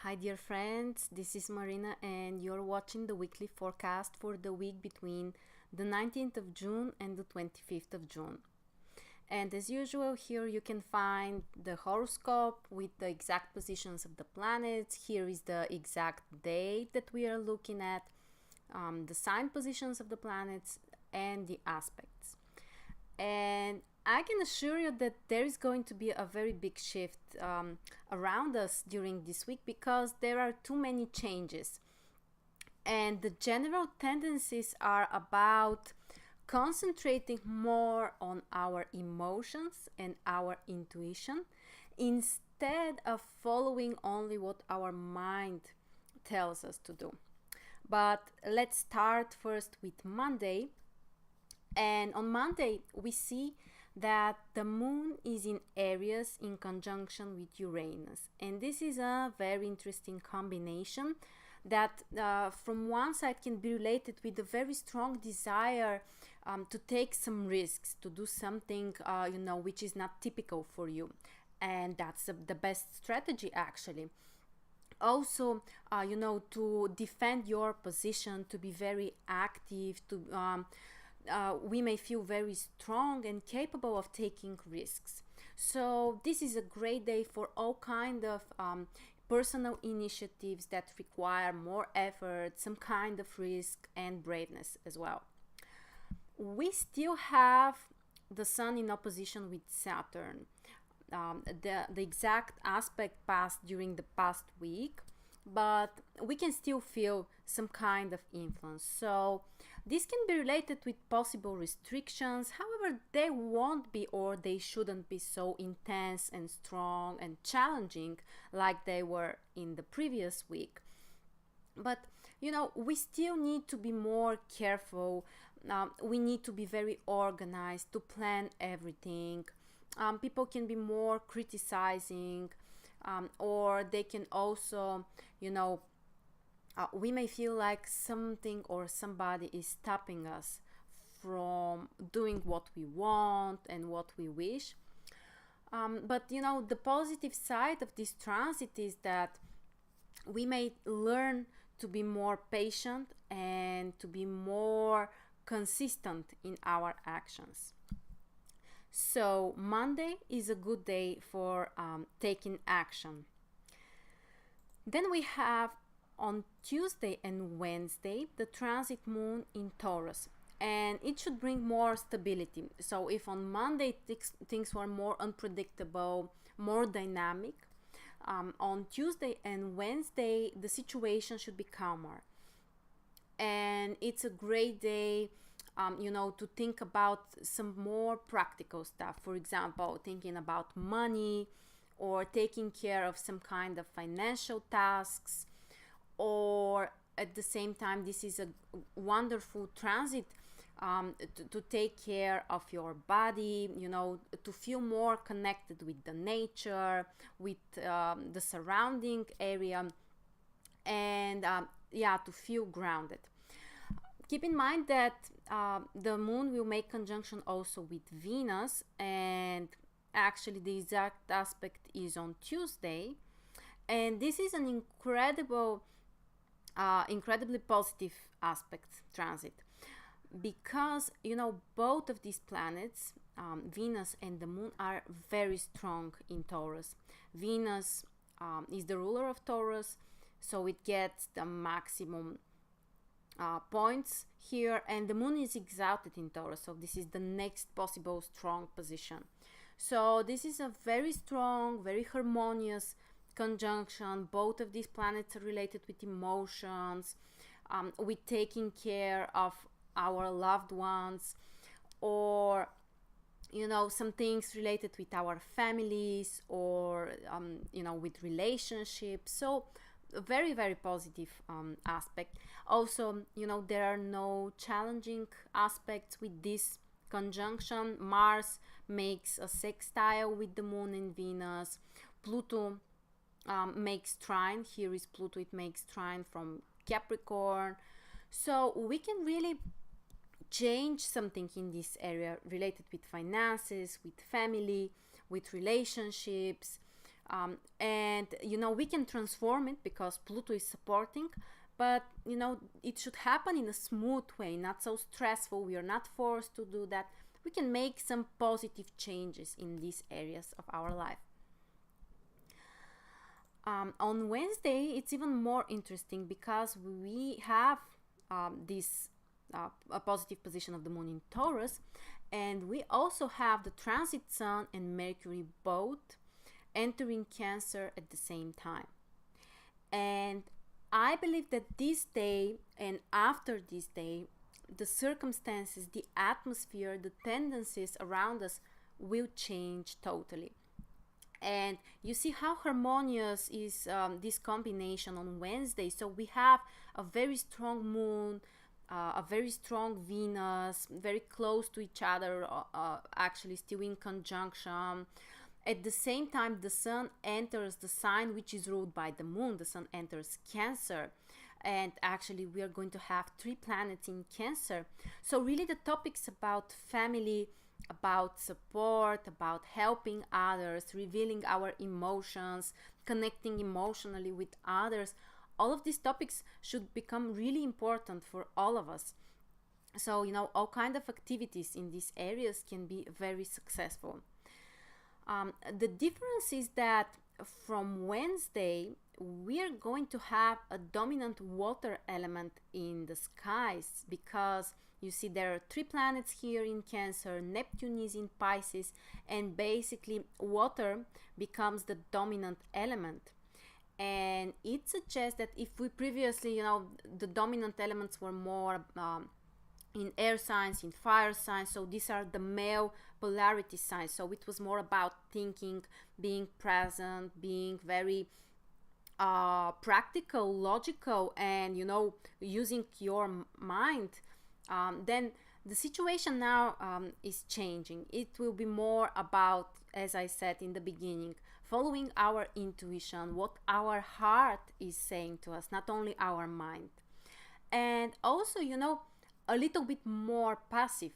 Hi, dear friends. This is Marina, and you're watching the weekly forecast for the week between the 19th of June and the 25th of June. And as usual, here you can find the horoscope with the exact positions of the planets. Here is the exact date that we are looking at, the sign positions of the planets, and the aspects. And I can assure you that there is going to be a very big shift around us during this week because there are too many changes. And the general tendencies are about concentrating more on our emotions and our intuition instead of following only what our mind tells us to do. But let's start first with Monday. And on Monday, we see that the moon is in Aries in conjunction with Uranus. And this is a very interesting combination that from one side can be related with a very strong desire to take some risks, to do something, which is not typical for you. And that's the best strategy, actually. Also, to defend your position, to be very active, we may feel very strong and capable of taking risks. So this is a great day for all kind of personal initiatives that require more effort, some kind of risk and braveness as well. We still have the Sun in opposition with Saturn. The exact aspect passed during the past week, but we can still feel some kind of influence. So this can be related with possible restrictions. However, they won't be or they shouldn't be so intense and strong and challenging like they were in the previous week. But we still need to be more careful. We need to be very organized to plan everything. People can be more criticizing, or they can also, we may feel like something or somebody is stopping us from doing what we want and what we wish. But the positive side of this transit is that we may learn to be more patient and to be more consistent in our actions. So Monday is a good day for taking action. Then we have on Tuesday and Wednesday the transit moon in Taurus, and it should bring more stability. So if on Monday things were more unpredictable, more dynamic, on Tuesday and Wednesday the situation should be calmer, and it's a great day to think about some more practical stuff. For example, thinking about money or taking care of some kind of financial tasks, or at the same time, this is a wonderful transit to take care of your body, to feel more connected with the nature, with the surrounding area, and to feel grounded. Keep in mind that the moon will make conjunction also with Venus, and actually the exact aspect is on Tuesday. And this is an incredibly positive aspect transit, because both of these planets, Venus and the moon, are very strong in Taurus. Venus is the ruler of Taurus, so it gets the maximum points here, and the moon is exalted in Taurus, so this is the next possible strong position. So this is a very strong, very harmonious conjunction. Both of these planets are related with emotions, with taking care of our loved ones, or some things related with our families, or with relationships. So a very, very positive aspect. Also, there are no challenging aspects with this conjunction. Mars makes a sextile with the moon and Venus. Pluto makes trine. Here is Pluto, it makes trine from Capricorn. So we can really change something in this area related with finances, with family, with relationships, And we can transform it because Pluto is supporting, but it should happen in a smooth way, not so stressful. We are not forced to do that. We can make some positive changes in these areas of our life. On Wednesday, it's even more interesting because we have this a positive position of the moon in Taurus, and we also have the transit Sun and Mercury both entering Cancer at the same time. And I believe that this day and after this day, the circumstances, the atmosphere, the tendencies around us will change totally. And you see how harmonious is this combination on Wednesday. So we have a very strong moon, a very strong Venus, very close to each other, actually still in conjunction. At the same time, the Sun enters the sign which is ruled by the moon. The Sun enters Cancer. And actually, we are going to have 3 planets in Cancer. So really the topics about family, about support, about helping others, revealing our emotions, connecting emotionally with others, all of these topics should become really important for all of us. So, all kind of activities in these areas can be very successful. The difference is that from Wednesday, we are going to have a dominant water element in the skies because you see there are 3 planets here in Cancer, Neptune is in Pisces, and basically water becomes the dominant element. And it suggests that if we previously, the dominant elements were more in air signs, in fire signs, so these are the male polarity signs. So it was more about thinking, being present, being very practical, logical, and using your mind. Then the situation now is changing. It will be more about, as I said in the beginning, following our intuition, what our heart is saying to us, not only our mind. And also, a little bit more passive.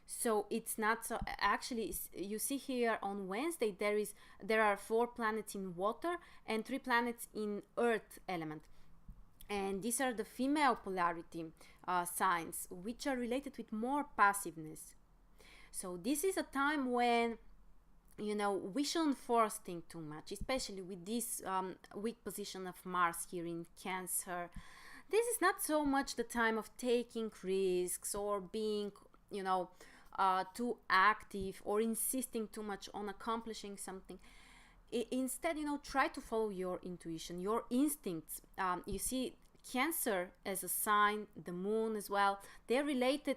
So it's not so, actually you see here on Wednesday there are 4 planets in water and 3 planets in earth element, and these are the female polarity signs, which are related with more passiveness. So this is a time when we shouldn't force things too much, especially with this weak position of Mars here in Cancer. This is not so much the time of taking risks or being too active or insisting too much on accomplishing something. Instead, try to follow your intuition, your instincts. You see Cancer as a sign, the moon as well, they're related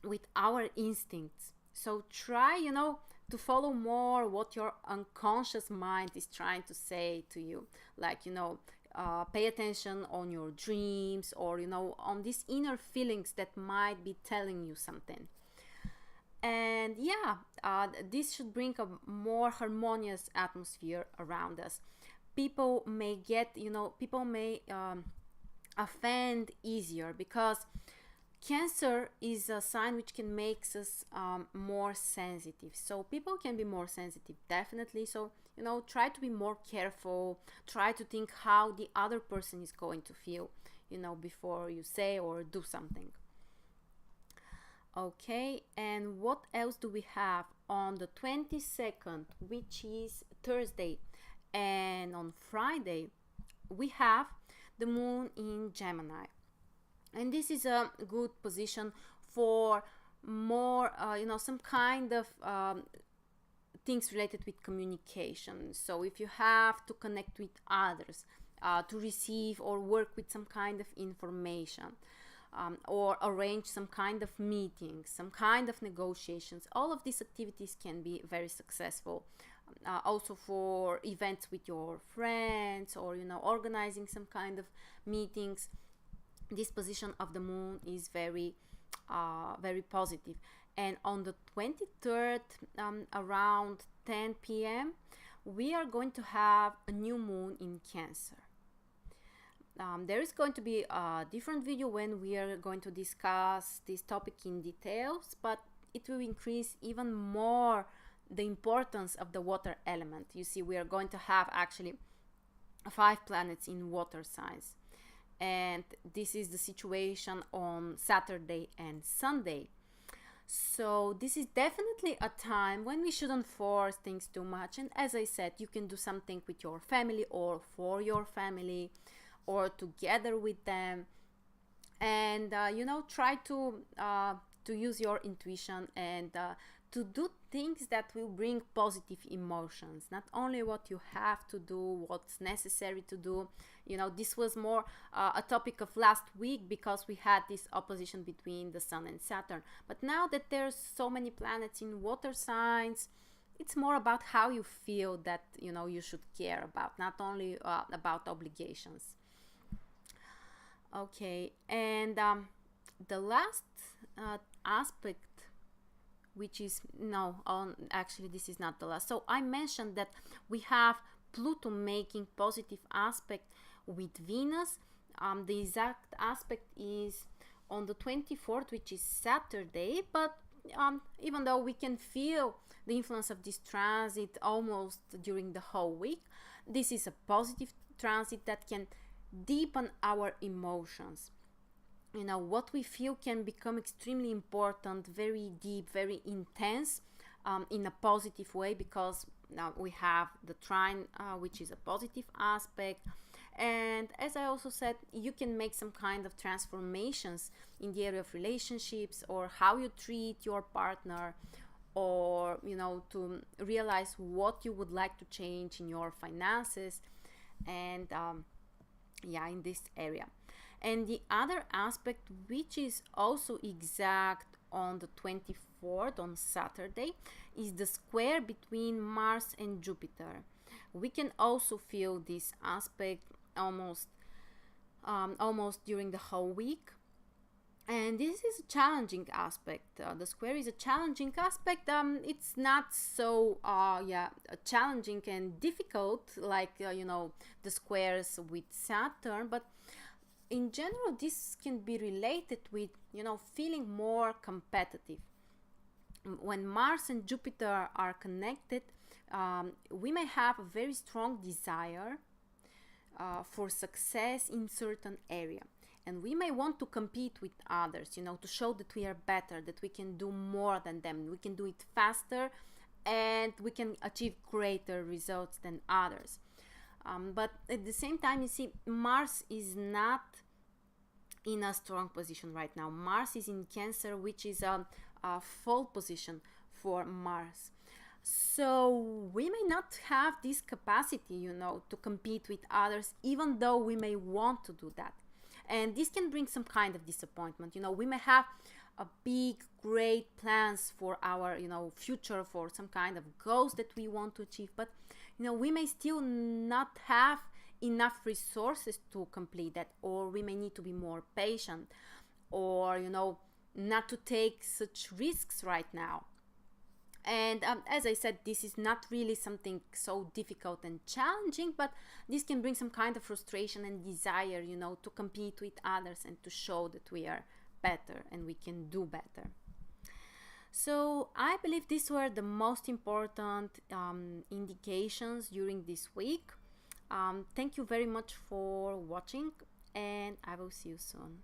with our instincts. So try to follow more what your unconscious mind is trying to say to you, like pay attention on your dreams, or on these inner feelings that might be telling you something. And this should bring a more harmonious atmosphere around us. People may offend easier because Cancer is a sign which can make us more sensitive. So people can be more sensitive, definitely. So try to be more careful. Try to think how the other person is going to feel, before you say or do something. Okay, and what else do we have on the 22nd, which is Thursday, and on Friday we have the moon in Gemini. And this is a good position for more, some kind of things related with communication. So if you have to connect with others, to receive or work with some kind of information, or arrange some kind of meetings, some kind of negotiations, all of these activities can be very successful. Also for events with your friends, or organizing some kind of meetings. This position of the moon is very positive. And on the 23rd, around 10 p.m., we are going to have a new moon in Cancer. There is going to be a different video when we are going to discuss this topic in details, but it will increase even more the importance of the water element. You see, we are going to have actually 5 planets in water signs, and this is the situation on Saturday and Sunday. So this is definitely a time when we shouldn't force things too much, and as I said, you can do something with your family or for your family or together with them, and try to use your intuition and to do things that will bring positive emotions, not only what you have to do, what's necessary to do. This was more a topic of last week because we had this opposition between the Sun and Saturn, but now that there's so many planets in water signs, it's more about how you feel that you should care about, not only about obligations. Okay, and the last aspect, which is actually this is not the last. So I mentioned that we have Pluto making positive aspect with Venus. The exact aspect is on the 24th, which is Saturday, but even though we can feel the influence of this transit almost during the whole week, this is a positive transit that can deepen our emotions. What we feel can become extremely important, very deep, very intense, in a positive way, because now we have the trine, which is a positive aspect. And as I also said, you can make some kind of transformations in the area of relationships, or how you treat your partner, or to realize what you would like to change in your finances, and in this area. And the other aspect, which is also exact on the 24th, on Saturday, is the square between Mars and Jupiter. We can also feel this aspect almost during the whole week. And this is a challenging aspect. The square is a challenging aspect. It's not so challenging and difficult like the squares with Saturn, but in general, this can be related with, feeling more competitive. When Mars and Jupiter are connected, we may have a very strong desire for success in certain area. And we may want to compete with others, to show that we are better, that we can do more than them, we can do it faster, and we can achieve greater results than others. But at the same time, you see, Mars is not in a strong position right now. Mars is in Cancer, which is a fall position for Mars. So we may not have this capacity, to compete with others, even though we may want to do that. And this can bring some kind of disappointment. We may have a big, great plans for our, future, for some kind of goals that we want to achieve, but we may still not have enough resources to complete that, or we may need to be more patient, or not to take such risks right now. And as I said, this is not really something so difficult and challenging, but this can bring some kind of frustration and desire, to compete with others and to show that we are better and we can do better. So I believe these were the most important indications during this week. Thank you very much for watching, and I will see you soon.